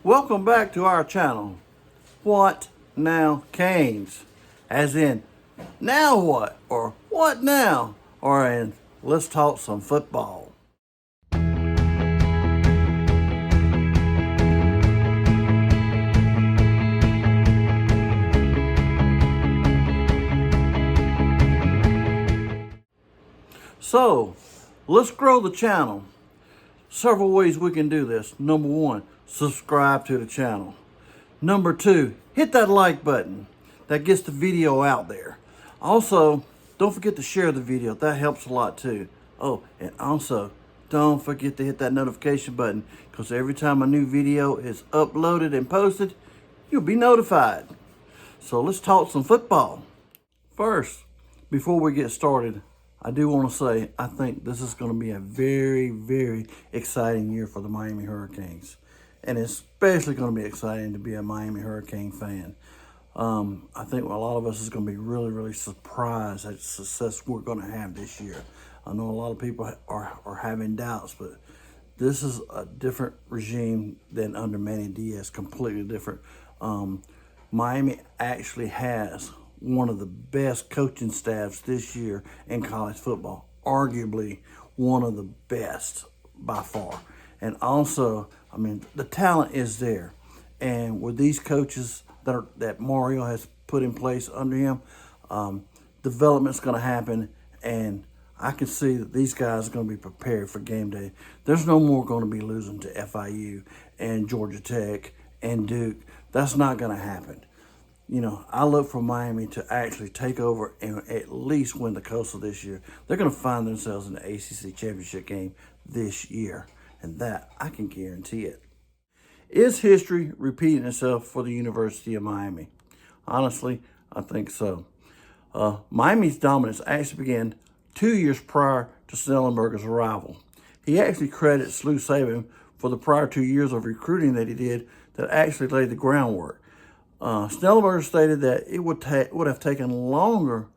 Welcome back to our channel, What Now Canes, as in, now what, or what now, or in, let's talk some football. So, let's grow the channel. Several ways we can do this. Number one, subscribe to the channel. Number two, hit that like button. That gets the video out there. Also, don't forget to share the video. That helps a lot too. Oh, and also, don't forget to hit that notification button, because every time a new video is uploaded and posted, you'll be notified. So let's talk some football. First, before we get started, I do want to say I think this is going to be a very, very exciting year for the Miami Hurricanes. And especially going to be exciting to be a Miami Hurricane fan. I think a lot of us is going to be really, really surprised at the success we're going to have this year. I know a lot of people are having doubts, but this is a different regime than under Manny Diaz, completely different. Miami actually has one of the best coaching staffs this year in college football, arguably one of the best by far. And also, I mean, the talent is there. And with these coaches that Mario has put in place under him, development's going to happen. And I can see that these guys are going to be prepared for game day. There's no more going to be losing to FIU and Georgia Tech and Duke. That's not going to happen. You know, I look for Miami to actually take over and at least win the Coastal this year. They're going to find themselves in the ACC championship game this year, and that I can guarantee it. Is history repeating itself for the University of Miami? Honestly, I think so. Miami's dominance actually began 2 years prior to Snellenberger's arrival. He actually credits Lou Saban for the prior 2 years of recruiting that he did that actually laid the groundwork. Snellenberger stated that it would have taken longer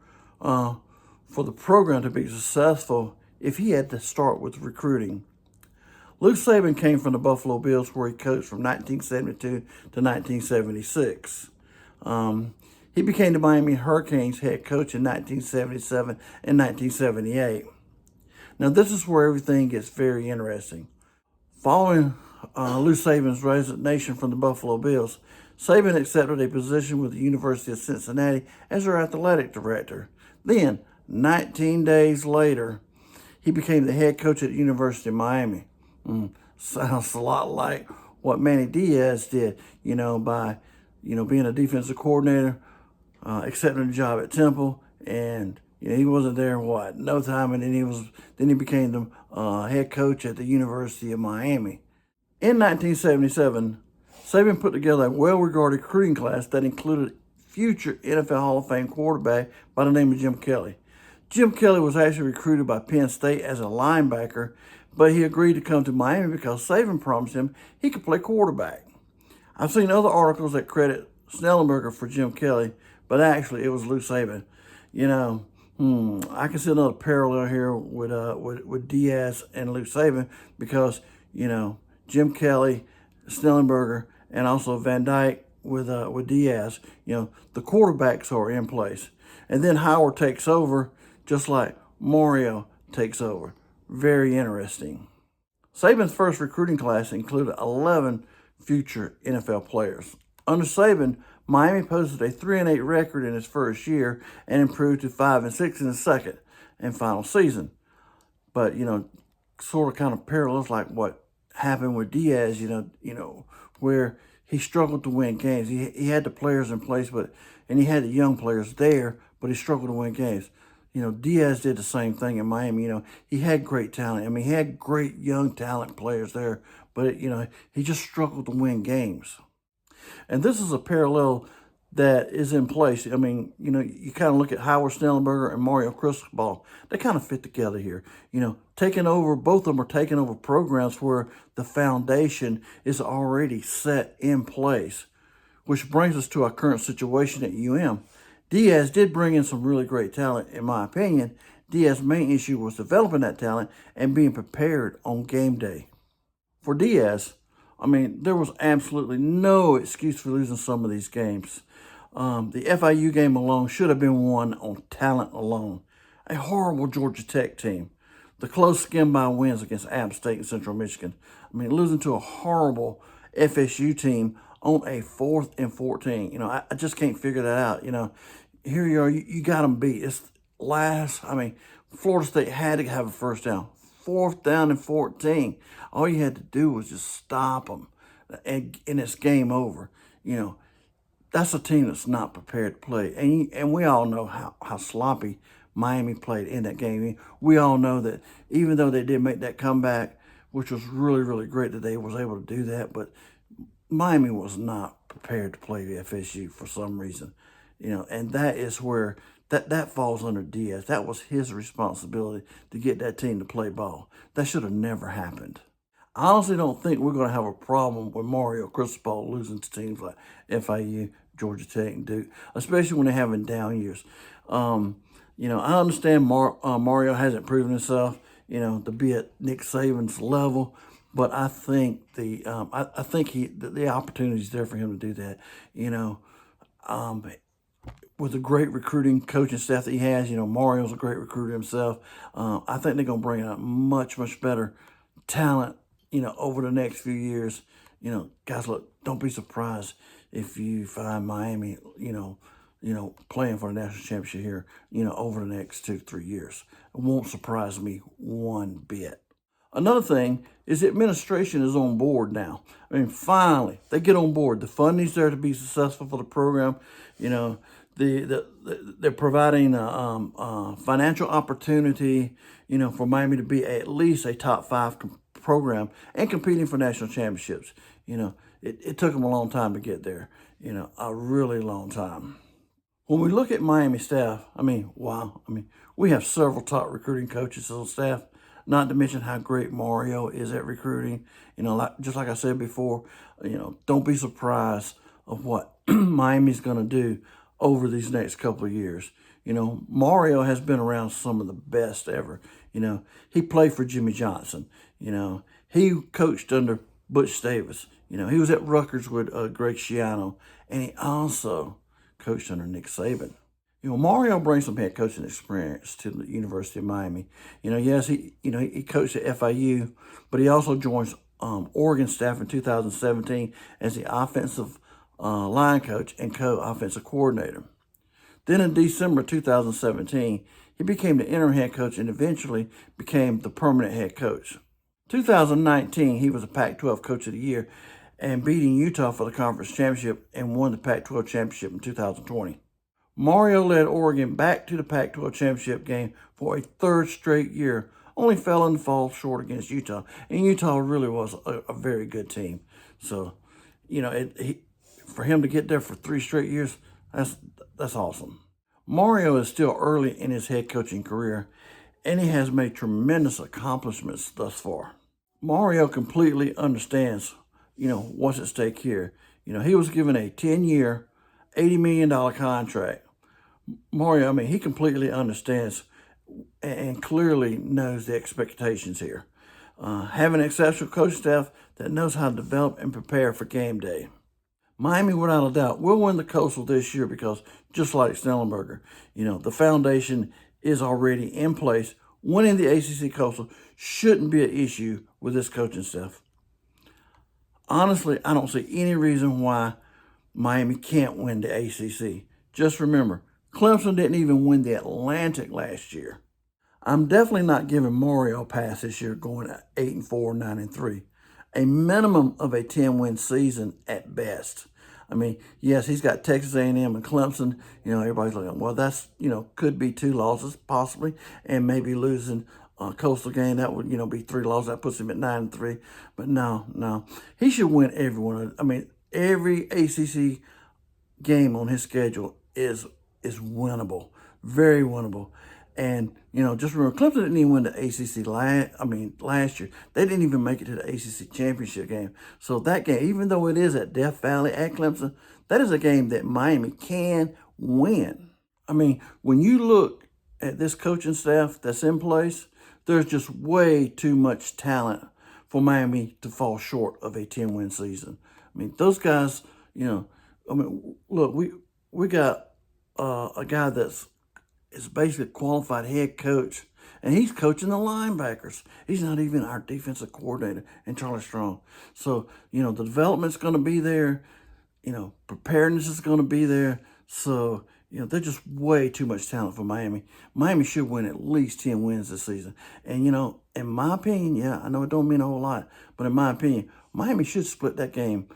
for the program to be successful if he had to start with recruiting. Luke Saban came from the Buffalo Bills, where he coached from 1972 to 1976. He became the Miami Hurricanes head coach in 1977 and 1978. Now, this is where everything gets very interesting. Following Lou Saban's resignation from the Buffalo Bills, Saban accepted a position with the University of Cincinnati as their athletic director. Then, 19 days later, he became the head coach at the University of Miami. Sounds a lot like what Manny Diaz did, by, being a defensive coordinator, accepting a job at Temple, and he wasn't there no time, and then he became the head coach at the University of Miami. In 1977, Saban put together a well-regarded recruiting class that included future NFL Hall of Fame quarterback by the name of Jim Kelly. Jim Kelly was actually recruited by Penn State as a linebacker, but he agreed to come to Miami because Saban promised him he could play quarterback. I've seen other articles that credit Snellenberger for Jim Kelly, but actually it was Lou Saban. I can see another parallel here with Diaz and Lou Saban because, Jim Kelly, Snellenberger, and also Van Dyke with Diaz, the quarterbacks are in place. And then Howard takes over just like Mario takes over. Very interesting. Saban's first recruiting class included 11 future NFL players. Under Saban, Miami posted a 3-8 record in his first year and improved to 5-6 in his second and final season. But, sort of kind of parallels like what happened with Diaz, where he struggled to win games. He had the players in place, and he had the young players there, but he struggled to win games. Diaz did the same thing in Miami. He had great talent. I mean, he had great young talent players there, but, he just struggled to win games. And this is a parallel that is in place. I mean, you kind of look at Howard Snellenberger and Mario Cristobal. They kind of fit together here. Both of them are taking over programs where the foundation is already set in place, which brings us to our current situation at UM. Diaz did bring in some really great talent, in my opinion. Diaz's main issue was developing that talent and being prepared on game day. For Diaz, I mean, there was absolutely no excuse for losing some of these games. The FIU game alone should have been won on talent alone. A horrible Georgia Tech team. The close skim-by wins against App State and Central Michigan. I mean, losing to a horrible FSU team on a 4th and 14. You know, I just can't figure that out. You know, here you are, you got them beat. It's Florida State had to have a first down. 4th down and 14. All you had to do was just stop them, and it's game over. You know, that's a team that's not prepared to play. And we all know how sloppy Miami played in that game. We all know that even though they did make that comeback, which was really, really great that they was able to do that, but Miami was not prepared to play the FSU for some reason. You know, and that is where that falls under Diaz. That was his responsibility to get that team to play ball. That should have never happened. I honestly don't think we're going to have a problem with Mario Cristobal losing to teams like FIU, Georgia Tech, and Duke, especially when they're having down years. You know, I understand Mario hasn't proven himself, you know, to be at Nick Saban's level, but I think the opportunity is there for him to do that. You know, with the great recruiting coaching staff that he has, you know, Mario's a great recruiter himself. I think they're going to bring out much, much better talent, you know, over the next few years. You know, guys, look, don't be surprised if you find Miami, you know, playing for the national championship here, you know, over the next 2 to 3 years. It won't surprise me one bit. Another thing is the administration is on board now. I mean, finally, they get on board. The funding's there to be successful for the program. You know, they're providing financial opportunity, you know, for Miami to be at least a top 5 program and competing for national championships. You know, it took them a long time to get there, you know, a really long time. When we look at Miami staff, I mean, wow. I mean, we have several top recruiting coaches on staff, not to mention how great Mario is at recruiting. You know, just like I said before, you know, don't be surprised of what Miami's going to do over these next couple of years. You know, Mario has been around some of the best ever. You know, he played for Jimmy Johnson. You know, he coached under Butch Davis. You know, he was at Rutgers with Greg Schiano, and he also coached under Nick Saban. You know, Mario brings some head coaching experience to the University of Miami. You know, yes, he coached at FIU, but he also joins Oregon staff in 2017 as the offensive line coach and co-offensive coordinator. Then in December 2017, he became the interim head coach and eventually became the permanent head coach. 2019, he was a Pac-12 Coach of the Year and beating Utah for the conference championship and won the Pac-12 championship in 2020. Mario led Oregon back to the Pac-12 championship game for a 3rd straight year, only fell in the fall short against Utah. And Utah really was a very good team. So, you know, for him to get there for 3 straight years, that's awesome. Mario is still early in his head coaching career, and he has made tremendous accomplishments thus far. Mario completely understands, you know, what's at stake here. You know, he was given a 10-year, $80 million contract. Mario, I mean, he completely understands and clearly knows the expectations here. Having an exceptional coaching staff that knows how to develop and prepare for game day. Miami, without a doubt, will win the Coastal this year because, just like Snellenberger, you know, the foundation is already in place. Winning the ACC Coastal shouldn't be an issue with this coaching staff. Honestly, I don't see any reason why Miami can't win the ACC. Just remember, Clemson didn't even win the Atlantic last year. I'm definitely not giving Mario a pass this year going at 8-4, 9-3. A minimum of a 10-win season at best. I mean, yes, he's got Texas A&M and Clemson. You know, everybody's like, well, that's, you know, could be 2 losses possibly, and maybe losing a Coastal game. That would, you know, be 3 losses. That puts him at 9-3. But no, he should win every one. I mean, every ACC game on his schedule is winnable, very winnable. And, you know, just remember, Clemson didn't even win the ACC last year. They didn't even make it to the ACC championship game. So that game, even though it is at Death Valley at Clemson, that is a game that Miami can win. I mean, when you look at this coaching staff that's in place, there's just way too much talent for Miami to fall short of a 10-win season. I mean, those guys, look, we got a guy is basically a qualified head coach, and he's coaching the linebackers. He's not even our defensive coordinator, and Charlie Strong. So, the development's going to be there. Preparedness is going to be there. So, they're just way too much talent for Miami. Miami should win at least 10 wins this season. And, in my opinion, yeah, I know it don't mean a whole lot, but in my opinion, Miami should split that game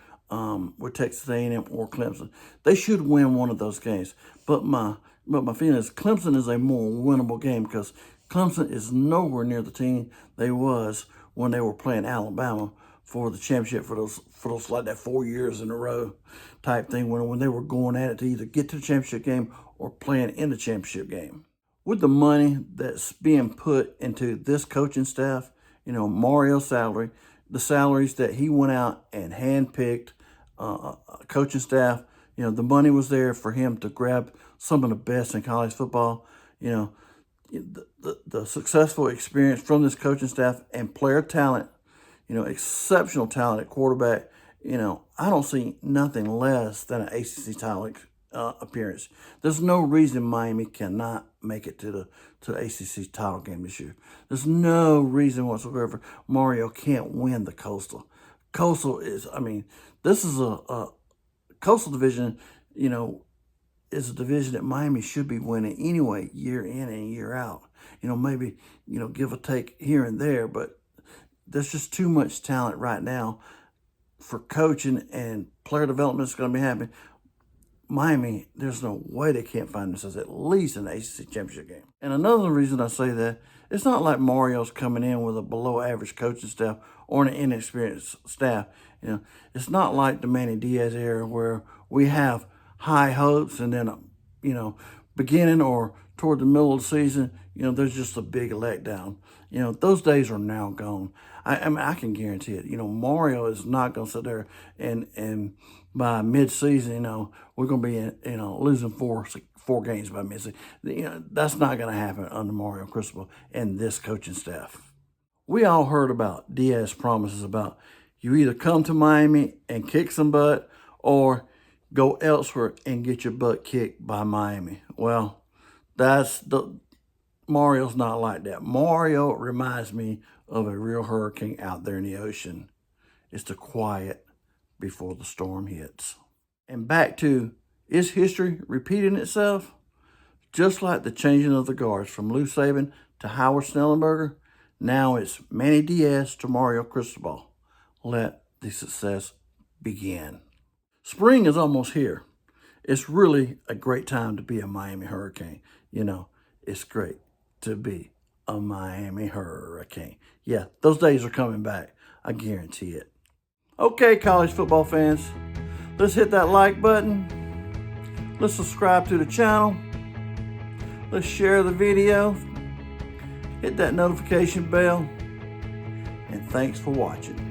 with Texas A&M or Clemson. They should win one of those games. But my feeling is Clemson is a more winnable game because Clemson is nowhere near the team they was when they were playing Alabama for the championship for those like that 4 years in a row type thing when they were going at it to either get to the championship game or playing in the championship game. With the money that's being put into this coaching staff, Mario's salary, the salaries that he went out and handpicked, coaching staff, the money was there for him to grab some of the best in college football. The successful experience from this coaching staff and player talent, exceptional talent at quarterback. I don't see nothing less than an ACC title appearance. There's no reason Miami cannot make it to the ACC title game this year. There's no reason whatsoever Mario can't win the Coastal. Coastal is, this is a Coastal division, is a division that Miami should be winning anyway, year in and year out. Maybe, give or take here and there, but there's just too much talent right now for coaching and player development is going to be happening. Miami, there's no way they can't find themselves at least in the ACC championship game. And another reason I say that, it's not like Mario's coming in with a below average coaching staff or an inexperienced staff. It's not like the Manny Diaz era where we have high hopes and then, beginning or toward the middle of the season, there's just a big letdown. Those days are now gone. I can guarantee it. Mario is not going to sit there and by mid-season, we're going to be, losing four games by mid-season. That's not going to happen under Mario Cristobal and this coaching staff. We all heard about Diaz's promises about you either come to Miami and kick some butt or go elsewhere and get your butt kicked by Miami. Well, Mario's not like that. Mario reminds me of a real hurricane out there in the ocean. It's the quiet before the storm hits. And back to, is history repeating itself? Just like the changing of the guards from Lou Saban to Howard Snellenberger, now it's Manny Diaz to Mario Cristobal. Let the success begin. Spring is almost here. It's really a great time to be a Miami Hurricane. It's great to be a Miami Hurricane. Yeah, those days are coming back. I guarantee it. Okay, college football fans, let's hit that like button. Let's subscribe to the channel. Let's share the video. Hit that notification bell. And thanks for watching.